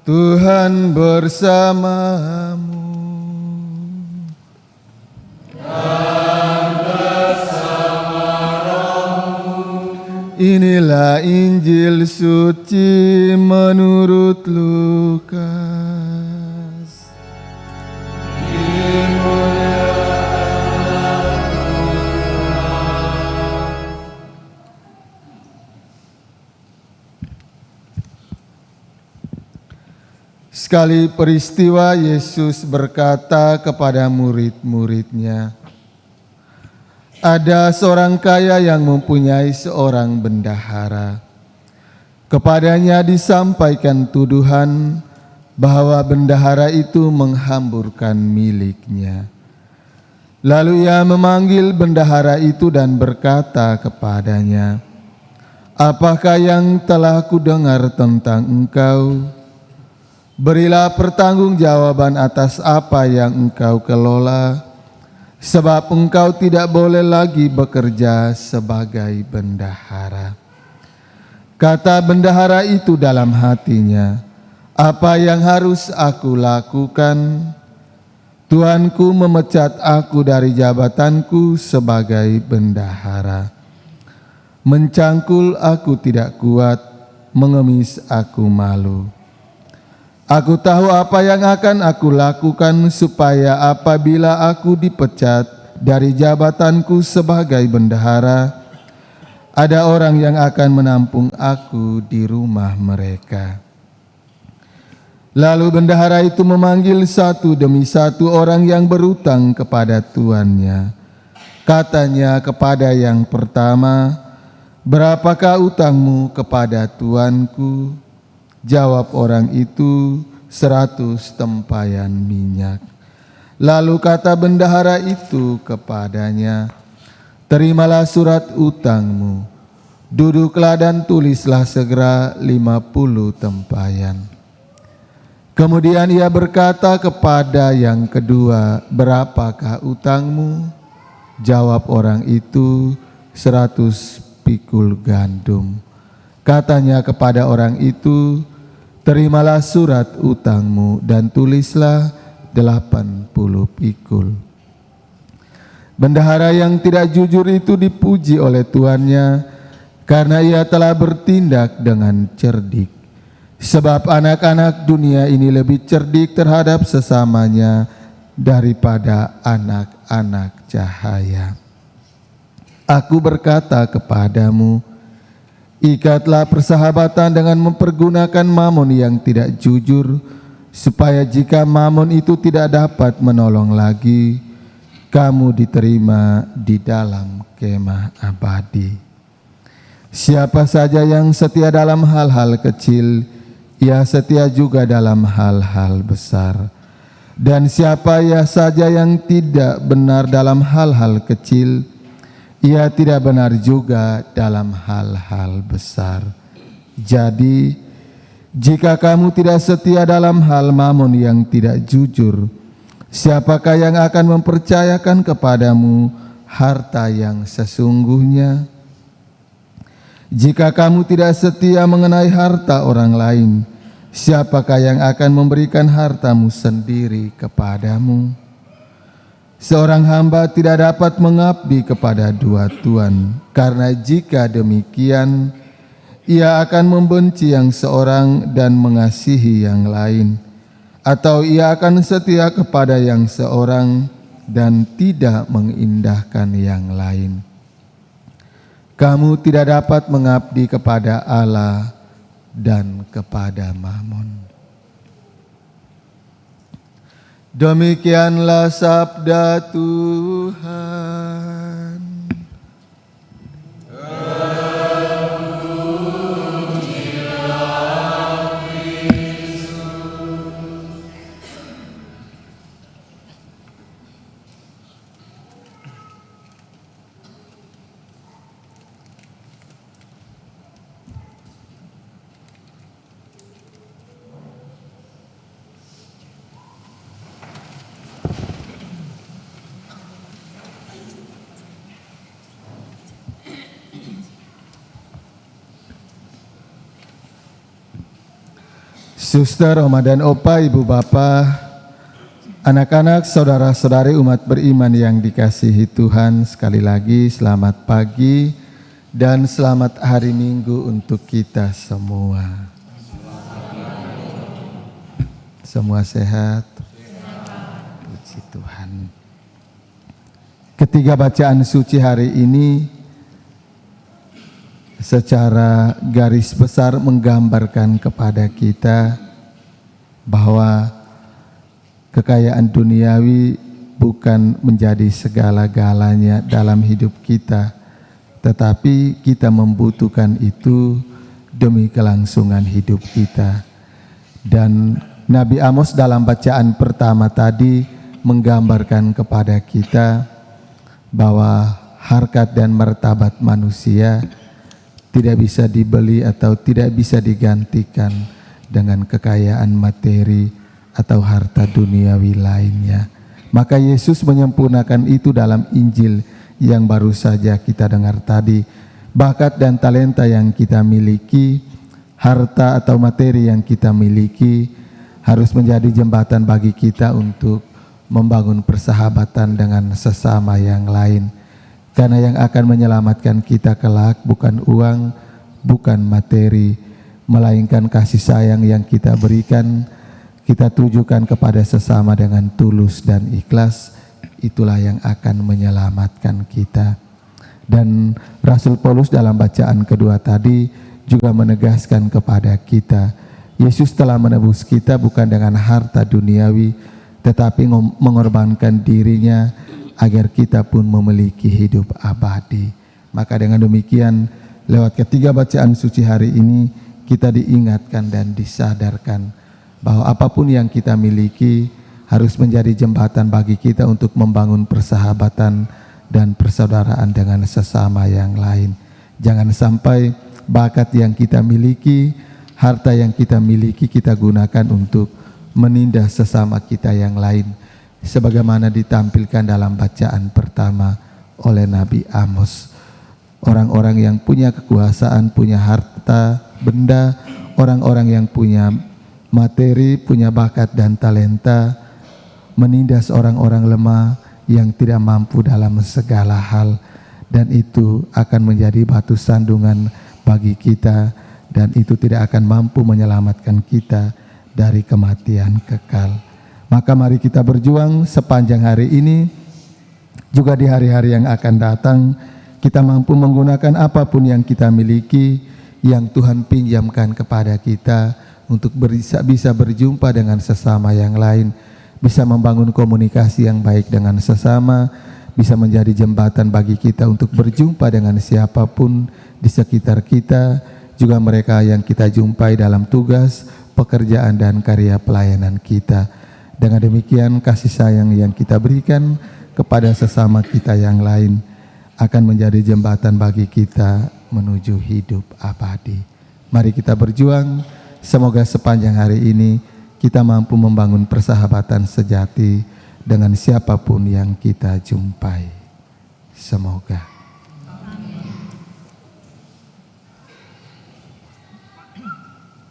Tuhan bersamamu. Inilah Injil suci menurut Lukas. Sekali peristiwa Yesus berkata kepada murid-muridnya, ada seorang kaya yang mempunyai seorang bendahara. Kepadanya disampaikan tuduhan bahwa bendahara itu menghamburkan miliknya. Lalu ia memanggil bendahara itu dan berkata kepadanya, apakah yang telah kudengar tentang engkau? Berilah pertanggungjawaban atas apa yang engkau kelola, sebab engkau tidak boleh lagi bekerja sebagai bendahara. Kata bendahara itu dalam hatinya, apa yang harus aku lakukan? Tuanku memecat aku dari jabatanku sebagai bendahara. Mencangkul aku tidak kuat, mengemis aku malu. Aku tahu apa yang akan aku lakukan supaya apabila aku dipecat dari jabatanku sebagai bendahara, ada orang yang akan menampung aku di rumah mereka. Lalu bendahara itu memanggil satu demi satu orang yang berutang kepada tuannya. Katanya kepada yang pertama, berapakah utangmu kepada tuanku? Jawab orang itu, 100 tempayan minyak. Lalu kata bendahara itu kepadanya, terimalah surat utangmu, duduklah dan tulislah segera 50 tempayan. Kemudian ia berkata kepada yang kedua, berapakah utangmu? Jawab orang itu, 100 pikul gandum. Katanya kepada orang itu, terimalah surat utangmu dan tulislah 80 pikul. Bendahara yang tidak jujur itu dipuji oleh tuannya karena ia telah bertindak dengan cerdik. Sebab anak-anak dunia ini lebih cerdik terhadap sesamanya daripada anak-anak cahaya. Aku berkata kepadamu, ikatlah persahabatan dengan mempergunakan mamon yang tidak jujur, supaya jika mamon itu tidak dapat menolong lagi, kamu diterima di dalam kemah abadi. Siapa saja yang setia dalam hal-hal kecil, ia setia juga dalam hal-hal besar. Dan siapa saja yang tidak benar dalam hal-hal kecil, ia tidak benar juga dalam hal-hal besar. Jadi, jika kamu tidak setia dalam hal mamon yang tidak jujur, siapakah yang akan mempercayakan kepadamu harta yang sesungguhnya? Jika kamu tidak setia mengenai harta orang lain, siapakah yang akan memberikan hartamu sendiri kepadamu? Seorang hamba tidak dapat mengabdi kepada dua tuan, karena jika demikian, ia akan membenci yang seorang dan mengasihi yang lain, atau ia akan setia kepada yang seorang dan tidak mengindahkan yang lain. Kamu tidak dapat mengabdi kepada Allah dan kepada Mamon. Demikianlah sabda Tuhan. Suster, Oma dan Opa, Ibu Bapa, anak-anak, saudara-saudari umat beriman yang dikasihi Tuhan, sekali lagi selamat pagi dan selamat hari Minggu untuk kita semua. Semua sehat? Puji Tuhan. Ketiga bacaan suci hari ini secara garis besar menggambarkan kepada kita bahwa kekayaan duniawi bukan menjadi segala-galanya dalam hidup kita, tetapi kita membutuhkan itu demi kelangsungan hidup kita. Dan Nabi Amos dalam bacaan pertama tadi menggambarkan kepada kita bahwa harkat dan martabat manusia tidak bisa dibeli atau tidak bisa digantikan dengan kekayaan materi atau harta duniawi lainnya. Maka Yesus menyempurnakan itu dalam Injil yang baru saja kita dengar tadi. Bakat dan talenta yang kita miliki, harta atau materi yang kita miliki harus menjadi jembatan bagi kita untuk membangun persahabatan dengan sesama yang lain. Karena yang akan menyelamatkan kita kelak bukan uang, bukan materi, melainkan kasih sayang yang kita berikan, kita tujukan kepada sesama dengan tulus dan ikhlas. Itulah yang akan menyelamatkan kita. Dan Rasul Paulus dalam bacaan kedua tadi juga menegaskan kepada kita, Yesus telah menebus kita bukan dengan harta duniawi, tetapi mengorbankan dirinya agar kita pun memiliki hidup abadi. Maka dengan demikian, lewat ketiga bacaan suci hari ini, kita diingatkan dan disadarkan bahwa apapun yang kita miliki harus menjadi jembatan bagi kita untuk membangun persahabatan dan persaudaraan dengan sesama yang lain. Jangan sampai bakat yang kita miliki, harta yang kita miliki kita gunakan untuk menindas sesama kita yang lain, sebagaimana ditampilkan dalam bacaan pertama oleh Nabi Amos. Orang-orang yang punya kekuasaan, punya harta benda, orang-orang yang punya materi, punya bakat dan talenta, menindas orang-orang lemah yang tidak mampu dalam segala hal, dan itu akan menjadi batu sandungan bagi kita, dan itu tidak akan mampu menyelamatkan kita dari kematian kekal. Maka mari kita berjuang sepanjang hari ini, juga di hari-hari yang akan datang, kita mampu menggunakan apapun yang kita miliki, yang Tuhan pinjamkan kepada kita untuk bisa berjumpa dengan sesama yang lain, bisa membangun komunikasi yang baik dengan sesama, bisa menjadi jembatan bagi kita untuk berjumpa dengan siapapun di sekitar kita, juga mereka yang kita jumpai dalam tugas, pekerjaan dan karya pelayanan kita. Dengan demikian kasih sayang yang kita berikan kepada sesama kita yang lain akan menjadi jembatan bagi kita menuju hidup abadi. Mari kita berjuang, semoga sepanjang hari ini kita mampu membangun persahabatan sejati dengan siapapun yang kita jumpai. Semoga.